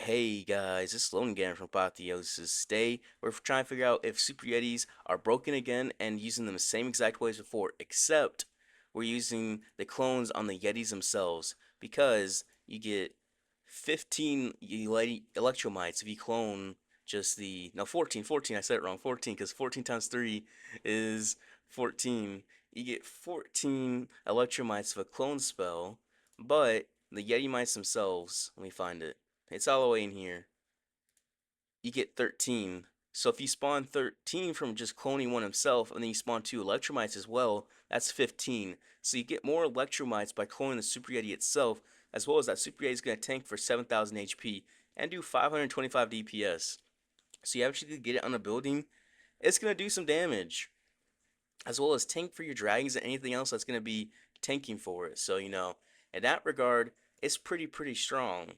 Hey guys, this is Logan again from Apotheosis. Today, we're trying to figure out if Super Yetis are broken again and using them the same exact way as before, except we're using the clones on the Yetis themselves because you get 15 electromites if you clone just no, 14, I said it wrong, 14, because 14 times 3 is 14. You get 14 electromites of a clone spell, but the Yeti mites themselves, let me find it. It's all the way in here. You get 13. So if you spawn 13 from just cloning one himself, and then you spawn two Electromites as well, that's 15. So you get more Electromites by cloning the Super Yeti itself, as well as that Super Yeti is going to tank for 7,000 HP and do 525 DPS. So you actually get it on a building, it's going to do some damage, as well as tank for your dragons and anything else that's going to be tanking for it. So, in that regard, it's pretty strong.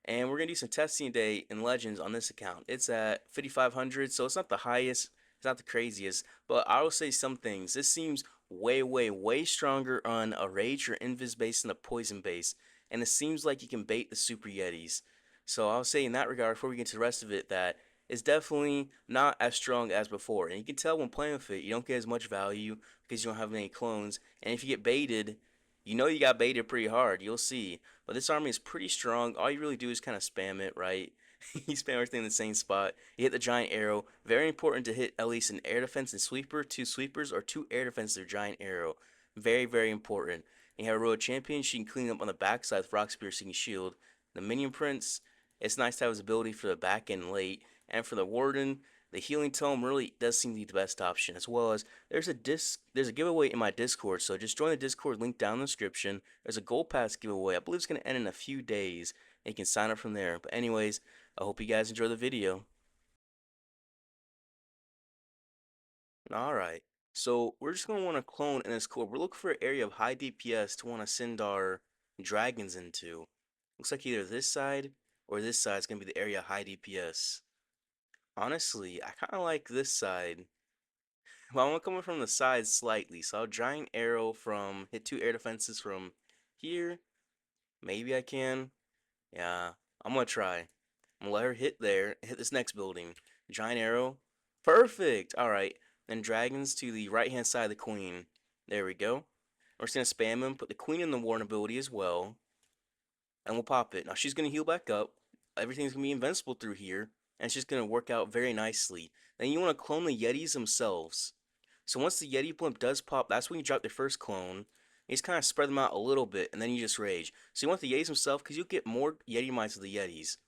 And we're gonna do some testing today in Legends on this account. It's at 5,500, so it's not the highest, it's not the craziest, but I will say some things. This seems way stronger on a Rage or Invis base than a Poison base, and it seems like you can bait the Super Yetis. So I'll say in that regard, before we get to the rest of it, that it's definitely not as strong as before. And you can tell when playing with it, you don't get as much value because you don't have any clones. And if you get baited, you know you got baited pretty hard. You'll see. But this army is pretty strong. All you really do is kind of spam it, right? You spam everything in the same spot. You hit the giant arrow. Very important to hit at least an air defense and sweeper, two sweepers, or two air defenses or giant arrow. Very important. And you have a road champion. She can clean up on the backside with rock piercing shield. The minion prince. It's nice to have his ability for the back end late. And for the warden, the healing tome really does seem to be the best option, as well as there's a giveaway in my Discord, so just join the Discord link down in the description. There's a gold pass giveaway. I believe it's going to end in a few days, and you can sign up from there. But anyways, I hope you guys enjoy the video. Alright, so we're just going to want to clone in this core. We're looking for an area of high DPS to want to send our dragons into. Looks like either this side or this side is going to be the area of high DPS. Honestly, I kind of like this side. Well, I'm coming from the side slightly, so I'll giant arrow from hit two air defenses from here. Maybe I can. Yeah, I'm gonna try. I'm gonna let her hit there, hit this next building. Giant arrow. Perfect. All right. Then dragons to the right hand side of the queen. There we go. We're just gonna spam him. Put the queen in the warden ability as well, and we'll pop it. Now she's gonna heal back up. Everything's gonna be invincible through here, and it's just gonna work out very nicely. Then you want to clone the Yetis themselves. So once the Yeti blimp does pop, that's when you drop the first clone. You just kind of spread them out a little bit, and then you just rage. So you want the Yetis himself, because you'll get more Yeti mites with the Yetis.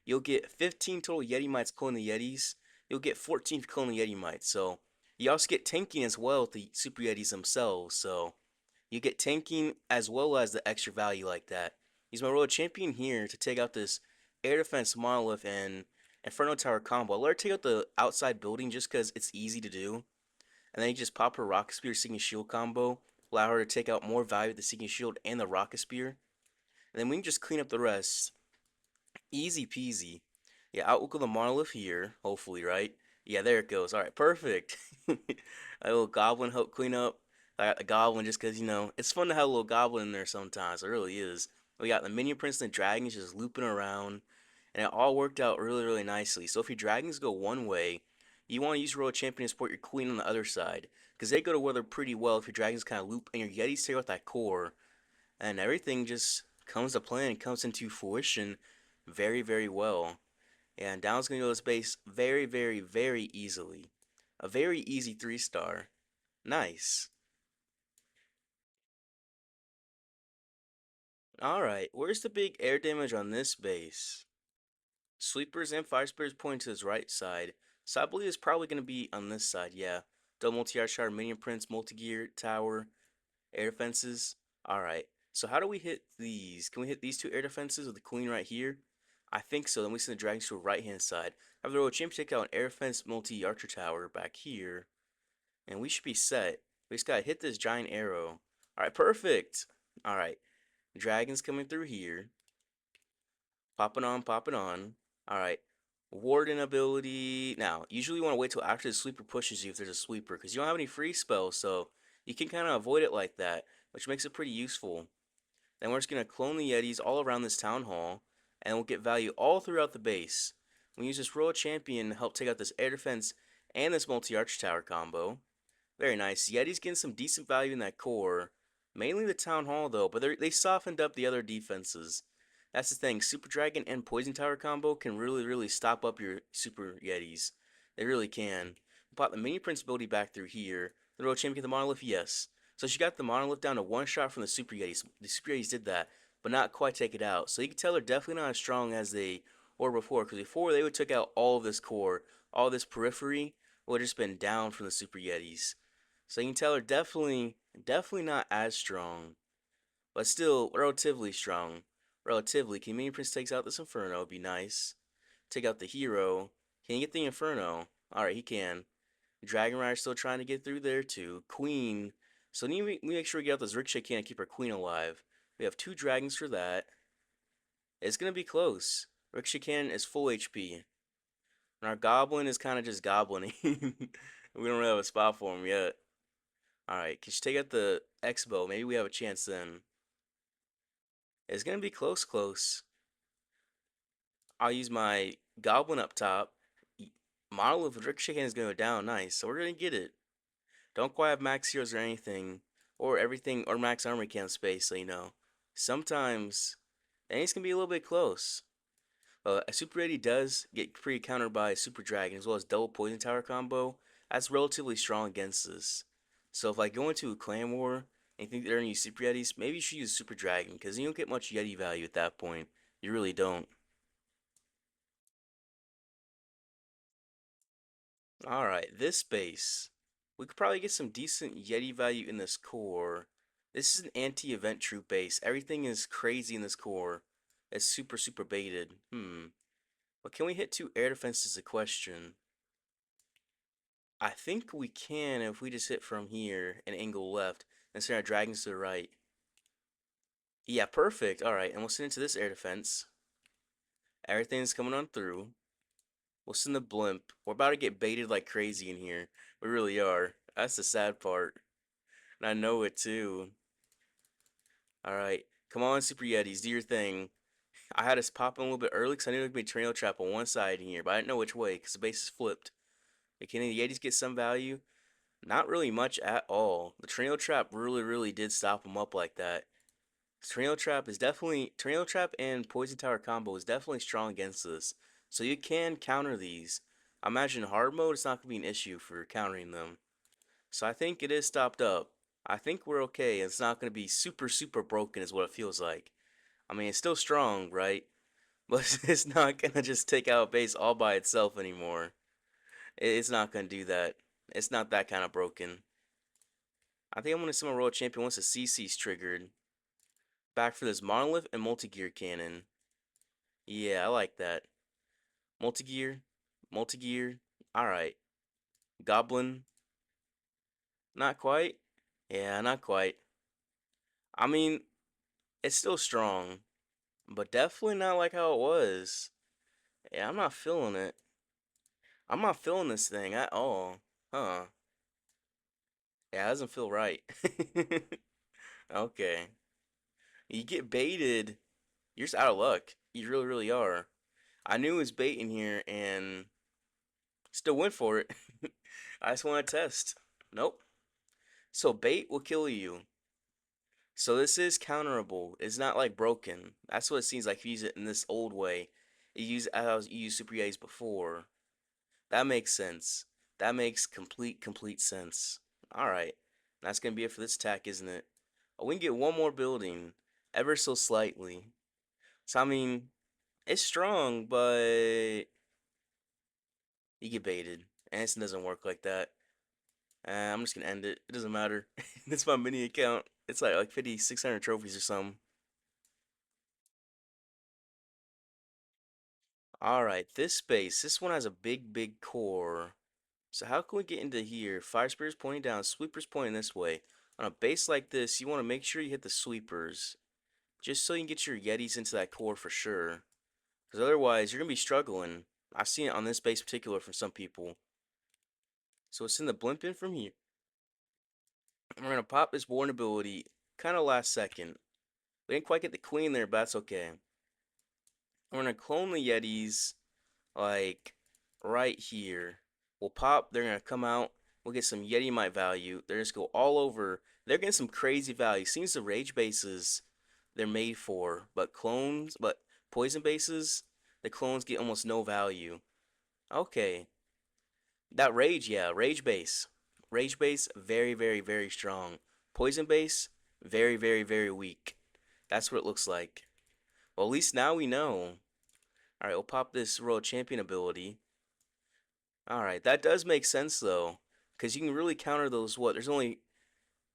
You'll get 15 total Yeti mites cloning the Yetis. You'll get 14 cloning Yeti mites. So you also get tanking as well with the Super Yetis themselves. So you get tanking as well as the extra value like that. Use my royal champion here to take out this air defense monolith and Inferno Tower combo. I'll let her take out the outside building just because it's easy to do, and then you just pop her Rocket Spear Seeking Shield combo, allow her to take out more value with the Seeking Shield and the Rocket Spear, and then we can just clean up the rest. Easy peasy. Yeah, out the Monolith here, hopefully, right? Yeah, there it goes. Alright, perfect. A little Goblin help clean up. I got the Goblin just because, it's fun to have a little Goblin in there sometimes. It really is. We got the Minion Prince and the Dragons just looping around, and it all worked out really nicely. So if your Dragons go one way, you want to use Royal Champion to support your Queen on the other side, because they go to weather pretty well if your Dragons kind of loop and your Yetis take out that core, and everything just comes to plan and comes into fruition very well. And down's gonna go to space very easily. A very easy 3-star. Nice. Alright, where's the big air damage on this base? Sweepers and fire spears point to his right side. So I believe it's probably gonna be on this side, yeah. Double multi-yard shard, minion prince, multi-gear, tower, air defenses. Alright. So how do we hit these? Can we hit these two air defenses with the queen right here? I think so. Then we send the dragons to the right hand side. Have the royal champion take out an air defense multi archer tower back here. And we should be set. We just gotta hit this giant arrow. Alright, perfect. Alright. Dragons coming through here. Popping on, popping on. Alright. Warden ability. Now, usually you want to wait till after the sweeper pushes you if there's a sweeper, because you don't have any free spells, so you can kind of avoid it like that, which makes it pretty useful. Then we're just going to clone the Yetis all around this town hall. and we'll get value all throughout the base. We use this Royal Champion to help take out this air defense and this multi-arch tower combo. Very nice. Yeti's getting some decent value in that core. Mainly the Town Hall though, but they softened up the other defenses. That's the thing. Super Dragon and Poison Tower combo can really stop up your Super Yetis. They really can. Pop the Mini Prince ability back through here. The Royal Champion get the Monolith, yes. So she got the Monolith down to one shot from the Super Yetis. The Super Yetis did that, but not quite take it out. So you can tell they're definitely not as strong as they were before. Because before they would took out all of this core, all this periphery would have just been down from the Super Yetis. So you can tell they're definitely not as strong, but still relatively strong. Relatively. Can Mini Prince takes out this Inferno? Would be nice. Take out the hero. Can he get the Inferno? Alright, he can. Dragon Rider still trying to get through there too. Queen. So we make sure we get out this Ricochet can and keep our queen alive. We have two dragons for that. It's gonna be close. Ricochet cannon is full HP. And our goblin is kind of just goblining. We don't really have a spot for him yet. Alright, can you take out the X-Bow? Maybe we have a chance then. It's gonna be close. I'll use my Goblin up top. Monolith with Ricochet is gonna go down, nice. So we're gonna get it. Don't quite have max heroes or anything. Or everything, or max armor count space, so you know. Sometimes, things can be a little bit close. A Super Yeti does get pretty countered by a Super Dragon, as well as double Poison Tower combo. That's relatively strong against this. So if I go into a Clan War and you think they're gonna use Super Yetis, maybe you should use Super Dragon, because you don't get much Yeti value at that point. You really don't. Alright, this base. We could probably get some decent Yeti value in this core. This is an anti-event troop base. Everything is crazy in this core. It's super baited. But can we hit two air defense is the question. I think we can if we just hit from here and angle left and send our dragons to the right. Yeah, perfect. Alright, and we'll send it to this air defense. Everything's coming on through. We'll send the blimp. We're about to get baited like crazy in here. We really are. That's the sad part. And I know it too. Alright. Come on, Super Yetis. Do your thing. I had us pop in a little bit early because I knew there would be a tornado trap on one side in here, but I didn't know which way because the base is flipped. Hey, can the Yetis get some value? Not really much at all. The tornado trap really did stop them up like that. Tornado trap and poison tower combo is definitely strong against this. So you can counter these. I imagine hard mode is not gonna be an issue for countering them. So I think it is stopped up. I think we're okay. It's not gonna be super broken is what it feels like. I mean it's still strong, right? But it's not gonna just take out base all by itself anymore. It's not gonna do that. It's not that kind of broken. I think I'm gonna summon Royal Champion once the CC's triggered. Back for this Monolith and Multi-Gear Cannon. Yeah, I like that. Multi-Gear. Multi-Gear. Alright. Goblin. Not quite. Yeah, not quite. I mean, it's still strong. But definitely not like how it was. Yeah, I'm not feeling it. I'm not feeling this thing at all. Huh. Yeah, it doesn't feel right. Okay. You get baited. You're just out of luck. You really are. I knew it was bait in here and still went for it. I just want to test. Nope. So bait will kill you. So this is counterable. It's not like broken. That's what it seems like if you use it in this old way. You used Super Yetis before. That makes sense. That makes complete sense. Alright. That's gonna be it for this attack, isn't it? Oh, we can get one more building. Ever so slightly. So I mean, it's strong, but you get baited. And it doesn't work like that. I'm just gonna end it. It doesn't matter. It's my mini account. It's like 5,600 trophies or something. Alright, this space. This one has a big core. So how can we get into here? Fire Spirit's pointing down, Sweeper's pointing this way. On a base like this, you want to make sure you hit the Sweepers. Just so you can get your Yetis into that core for sure. Because otherwise, you're going to be struggling. I've seen it on this base particular for some people. So it's in the blimp in from here. And we're going to pop this Warren ability kind of last second. We didn't quite get the Queen there, but that's okay. I'm gonna clone the Yetis like right here. We'll pop, they're gonna come out, we'll get some Yeti Might value. They're just go all over. They're getting some crazy value. Seems the rage bases they're made for, but poison bases, the clones get almost no value. Okay. That rage, yeah, rage base. Rage base, very, very, very strong. Poison base, very, very, very weak. That's what it looks like. Well, at least now we know. Alright, we'll pop this Royal Champion ability. Alright, that does make sense though. Because you can really counter those, what? There's only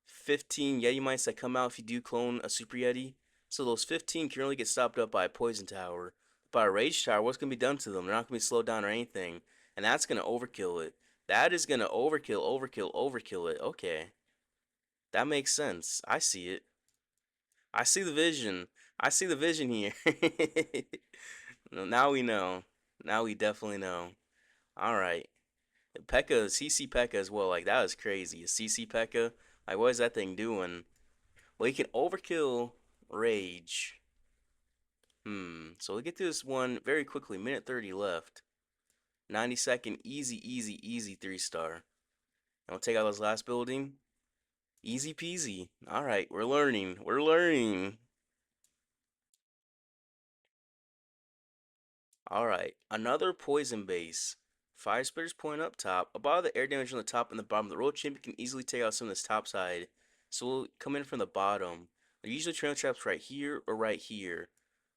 15 Yeti mice that come out if you do clone a Super Yeti. So those 15 can only get stopped up by a Poison Tower. By a Rage Tower, what's going to be done to them? They're not going to be slowed down or anything. And that's going to overkill it. That is going to overkill it. Okay. That makes sense. I see it. I see the vision. I see the vision here. Now we know. Now we definitely know. Alright. P.E.K.K.A. CC P.E.K.K.A. as well. Like, that was crazy. A CC P.E.K.K.A. Like, what is that thing doing? Well, he can overkill Rage. So we'll get to this one very quickly. Minute 30 left. 90-second, easy, easy, easy 3-star. And we'll take out this last building. Easy peasy. Alright, we're learning. We're learning. Alright, another poison base. Fire Splitters point up top. Above the air damage on the top and the bottom, the Royal Champion can easily take out some of this top side. So we'll come in from the bottom. They're usually trail traps right here or right here.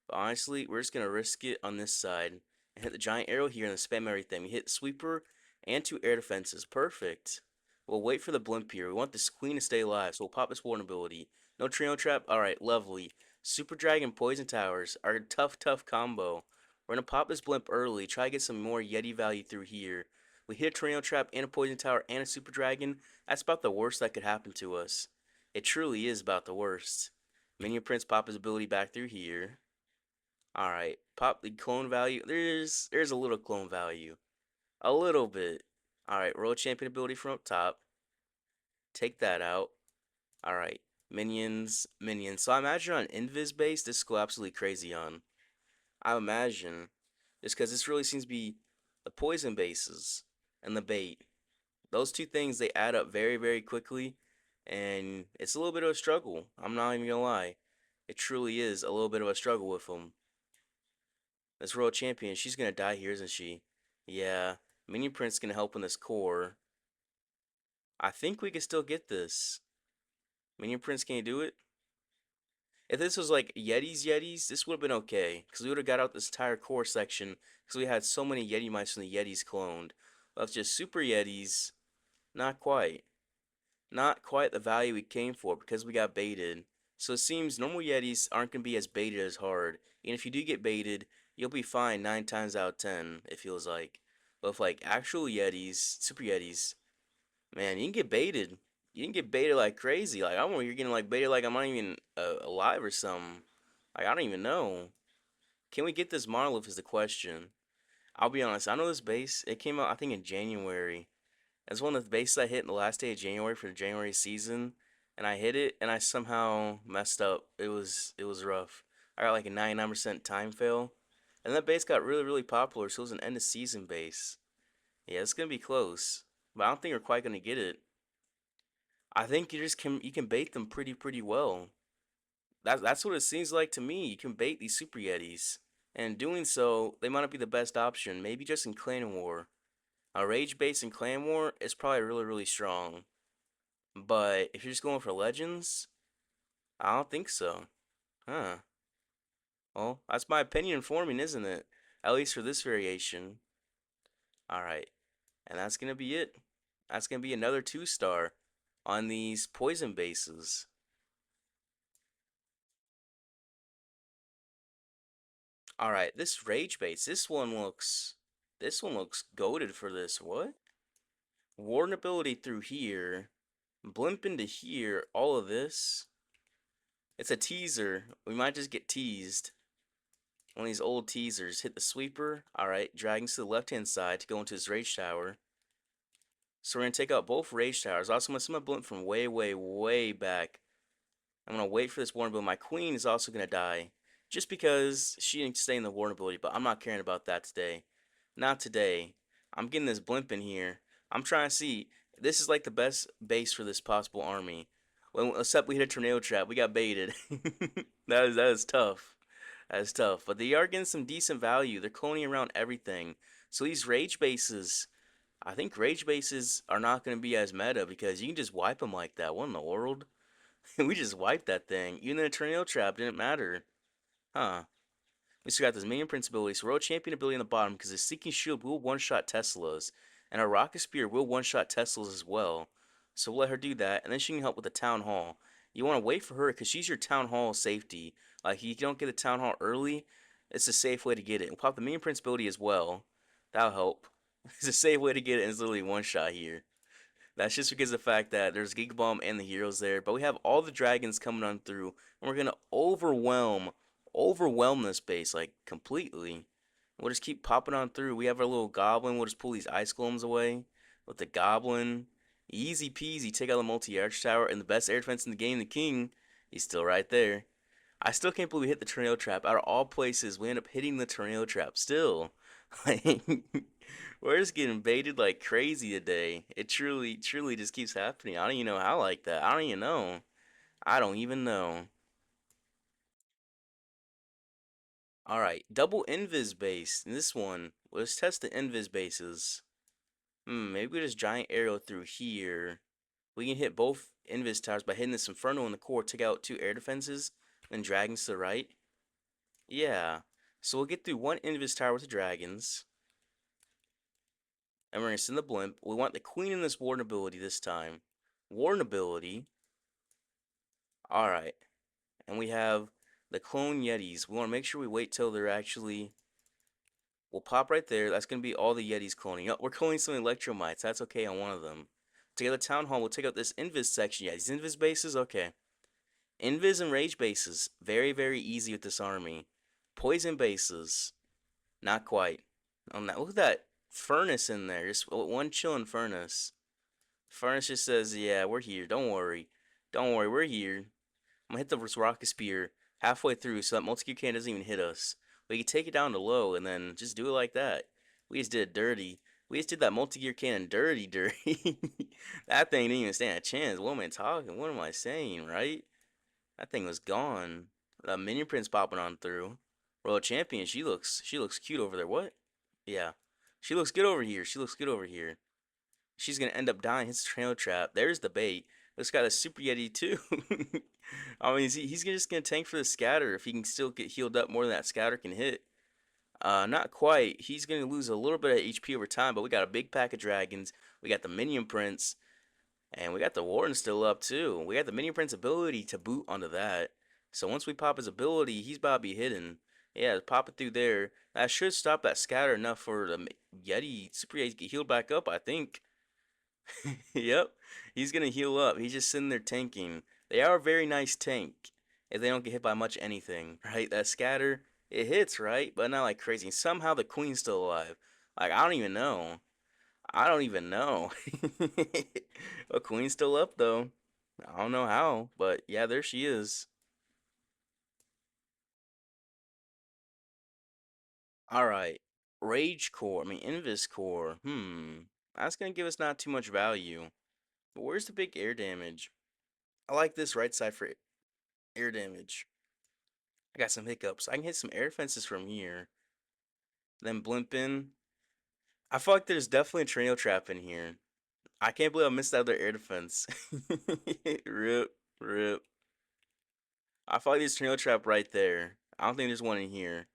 But honestly, we're just going to risk it on this side. And hit the giant arrow here and then spam everything. We hit the sweeper and 2 air defenses. Perfect. We'll wait for the blimp here. We want this queen to stay alive, so we'll pop this warden ability. No trio trap? Alright, lovely. Super Dragon Poison Towers are a tough, tough combo. We're going to pop this blimp early. Try to get some more Yeti value through here. We hit a Tornado Trap and a Poison Tower and a Super Dragon. That's about the worst that could happen to us. It truly is about the worst. Minion Prince pop his ability back through here. Alright, pop the clone value. There's a little clone value. A little bit. Alright, Royal Champion ability from up top. Take that out. Alright, minions, minions. So I imagine on Invis base, this will go absolutely crazy on. I imagine. Just because this really seems to be the poison bases and the bait. Those two things, they add up very, very quickly. And it's a little bit of a struggle. I'm not even gonna lie. It truly is a little bit of a struggle with them. This Royal Champion, she's gonna die here, isn't she? Yeah. Minion Prince can help in this core. I think we can still get this. Minion Prince can't do it. If this was like Yetis, this would have been okay. Because we would have got out this entire core section. Because we had so many Yeti mice from the Yetis cloned. But it's just Super Yetis. Not quite. Not quite the value we came for because we got baited. So it seems normal Yetis aren't going to be as baited as hard. And if you do get baited, you'll be fine 9 times out of 10, it feels like. But with like actual Yetis, Super Yetis, man, you can get baited. You can get baited like crazy. Like, I don't know, you're getting like baited like I'm not even alive or something. Like, I don't even know. Can we get this monolith is the question. I'll be honest, I know this base, it came out I think in January. It's one of the bases I hit in the last day of January for the January season, and I hit it and I somehow messed up. It was rough. I got like a 99% time fail, and that base got really really popular, so it was an end of season base. Yeah, it's gonna be close, but I don't think we're quite gonna get it. I think you can bait them pretty well. That's what it seems like to me. You can bait these Super Yetis, and in doing so, they might not be the best option. Maybe just in Clan War. A Rage base in Clan War is probably really really strong. But if you're just going for legends, I don't think so. Huh. Well, that's my opinion informing, isn't it? At least for this variation. Alright. And that's going to be it. That's going to be another 2-star on these poison bases. Alright, this rage base, this one looks goaded for this. What? Warden ability through here. Blimp into here. All of this. It's a teaser. We might just get teased. One of these old teasers. Hit the sweeper. Alright, dragons to the left-hand side to go into his rage tower. So we're going to take out both rage towers. Also, I'm going to send my blimp from way, way, way back. I'm going to wait for this warden, but my queen is also going to die. just because she didn't stay in the warden ability, but I'm not caring about that today. Not today. I'm getting this blimp in here. I'm trying to see. This is like the best base for this possible army. When, except we hit a tornado trap. We got baited. That is tough. That is tough. But they are getting some decent value. They're cloning around everything. So these rage bases, I think rage bases are not going to be as meta because you can just wipe them like that. What in the world? We just wiped that thing. Even the tornado trap didn't matter. Huh. We still got this minion prince ability, so roll champion ability on the bottom because his seeking shield will one-shot Teslas, and our rocket spear will one-shot Teslas as well. So we'll let her do that, and then she can help with the town hall. You want to wait for her because she's your town hall safety. Like you don't get a town hall early, it's a safe way to get it. We'll pop the minion prince ability as well. That'll help. It's a safe way to get it, and it's literally one shot here. That's just because of the fact that there's Giga Bomb and the heroes there, but we have all the dragons coming on through, and we're gonna overwhelm this base like completely. We'll just keep popping on through. We have our little goblin. We'll just pull these ice golems away with the goblin. Easy peasy. Take out the multi-arch tower and the best air defense in the game, the king. He's still right there. I still can't believe we hit the tornado trap. Out of all places, we end up hitting the tornado trap still. Like, we're just getting baited like crazy today. It truly just keeps happening. I don't even know how like that. I don't even know. I don't even know. Alright, double invis base. In this one, let's test the invis bases. Maybe we just giant arrow through here. We can hit both invis towers by hitting this inferno in the core, take out two air defenses, then dragons to the right. Yeah. So we'll get through one invis tower with the dragons. And we're gonna send the blimp. We want the queen in this warden ability this time. Warden ability. Alright. And we have the clone yetis. We want to make sure we wait till they're actually. We'll pop right there. That's going to be all the yetis cloning. Oh, we're cloning some electromites. That's okay on one of them. To get the town hall, we'll take out this invis section. Yeah, these invis bases, okay. Invis and rage bases, very easy with this army. Poison bases, not quite. On that, look at that furnace in there. Just one chilling furnace. Furnace just says, "Yeah, we're here. Don't worry. Don't worry. We're here." I'm gonna hit the rocket spear halfway through so that multi-Q can doesn't even hit us. We can take it down to low and then just do it like that. We just did it dirty. We just did that multi-gear cannon dirty. That thing didn't even stand a chance. What am I talking? What am I saying, right? That thing was gone. The minion prince popping on through. World champion, she looks cute over there. What? Yeah. She looks good over here. She looks good over here. She's gonna end up dying. Hits the trail trap. There's the bait. This got a super yeti too. I mean, he's just gonna tank for the scatter if he can still get healed up more than that scatter can hit. Not quite. He's gonna lose a little bit of HP over time, but we got a big pack of dragons. We got the minion prince, and we got the warden still up too. We got the minion prince ability to boot onto that. So once we pop his ability, he's about to be hidden. Yeah, pop it through there. That should stop that scatter enough for the Yeti Super Yeti to get healed back up, I think. Yep, he's gonna heal up. He's just sitting there tanking. They are a very nice tank if they don't get hit by much anything, right? That scatter, it hits, right? But not like crazy. Somehow the queen's still alive. Like, I don't even know. I don't even know. The queen's still up, though. I don't know how, but yeah, there she is. Alright. Rage Core, I mean, Invis Core. That's gonna give us not too much value. But where's the big air damage? I like this right side for air damage. I got some hiccups. I can hit some air defenses from here. Then blimp in. I feel like there's definitely a tornado trap in here. I can't believe I missed out their air defense. Rip, rip. I feel like there's a tornado trap right there. I don't think there's one in here.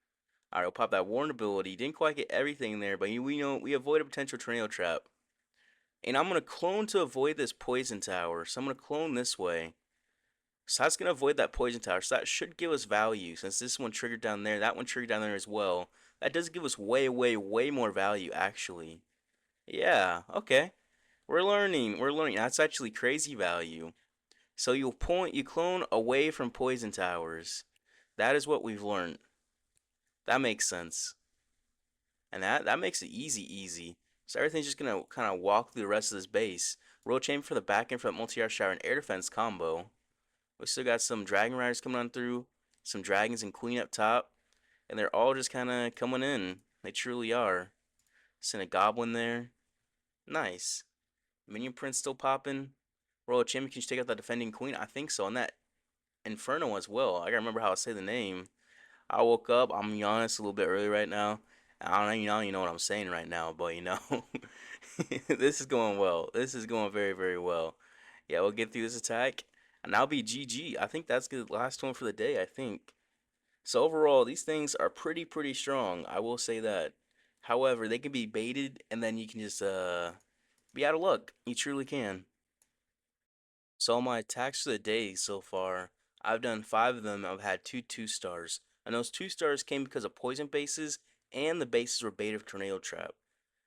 Alright, we'll pop that warn ability. Didn't quite get everything in there, but we know we avoid a potential tornado trap. And I'm gonna clone to avoid this poison tower. So I'm gonna clone this way. So that's going to avoid that poison tower. So that should give us value since this one triggered down there. That one triggered down there as well. That does give us way more value actually. Yeah, okay. We're learning. We're learning. That's actually crazy value. So you clone away from poison towers. That is what we've learned. That makes sense. And that makes it easy. So everything's just going to kind of walk through the rest of this base. Roll chamber for the back end for that multi-arch shower and air defense combo. We still got some Dragon Riders coming on through. some dragons and queen up top, and they're all just kind of coming in. They truly are. Send a goblin there. Nice. Minion Prince still popping. Royal Champion, can you take out the defending queen? I think so. And that Inferno as well. I gotta remember how to say the name. I woke up. I'm gonna be honest, a little bit early right now. I don't know what I'm saying right now, but this is going well. This is going very, very well. Yeah, we'll get through this attack, and that'll be GG. I think that's the last one for the day. I think. So overall, these things are pretty strong. I will say that. However, they can be baited, and then you can just be out of luck. You truly can. So my attacks for the day so far, I've done 5 of them. I've had two stars, and those 2 stars came because of poison bases, and the bases were baited for tornado trap.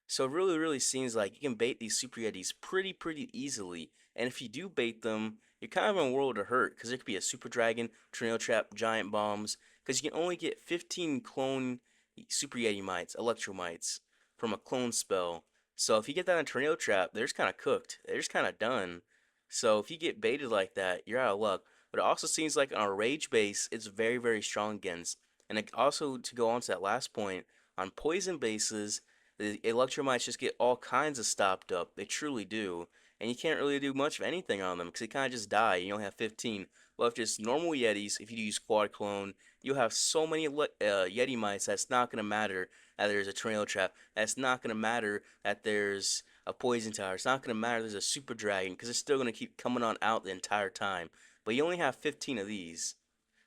So it really seems like you can bait these Super Yetis pretty easily. And if you do bait them, you're kind of in a world of hurt because there could be a Super Dragon, Tornado Trap, Giant Bombs. Because you can only get 15 clone Super Yeti mites, Electro mites, from a clone spell. So if you get that in Tornado Trap, they're just kind of cooked. They're just kind of done. So if you get baited like that, you're out of luck. But it also seems like on a Rage base, it's very strong against. And it also, to go on to that last point, on poison bases, the electromites just get all kinds of stopped up. They truly do. And you can't really do much of anything on them because they kind of just die. You only have 15. Well, if just normal Yetis, if you use Quad Clone, you'll have so many Yeti mites that's not going to matter that there's a Tornado Trap. That's not going to matter that there's a Poison Tower. It's not going to matter there's a Super Dragon because it's still going to keep coming on out the entire time. But you only have 15 of these.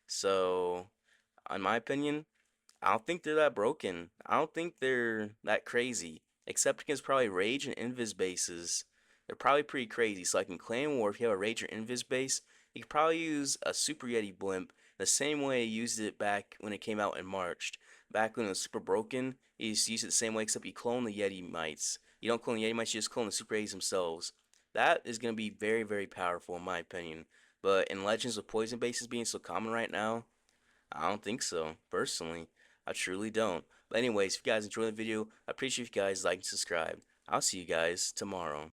So, in my opinion, I don't think they're that broken. I don't think they're that crazy. Except against probably Rage and Invis bases. They're probably pretty crazy. So like in Clan War, if you have a Rage or Invis base, you could probably use a Super Yeti blimp the same way you used it back when it came out in March. Back when it was super broken, you just use it the same way except you clone the Yeti mites. You don't clone the Yeti mites, you just clone the Super Yetis themselves. That is going to be very powerful in my opinion. But in Legends with poison bases being so common right now, I don't think so, personally. I truly don't. But anyways, if you guys enjoyed the video, I appreciate if you guys like and subscribe. I'll see you guys tomorrow.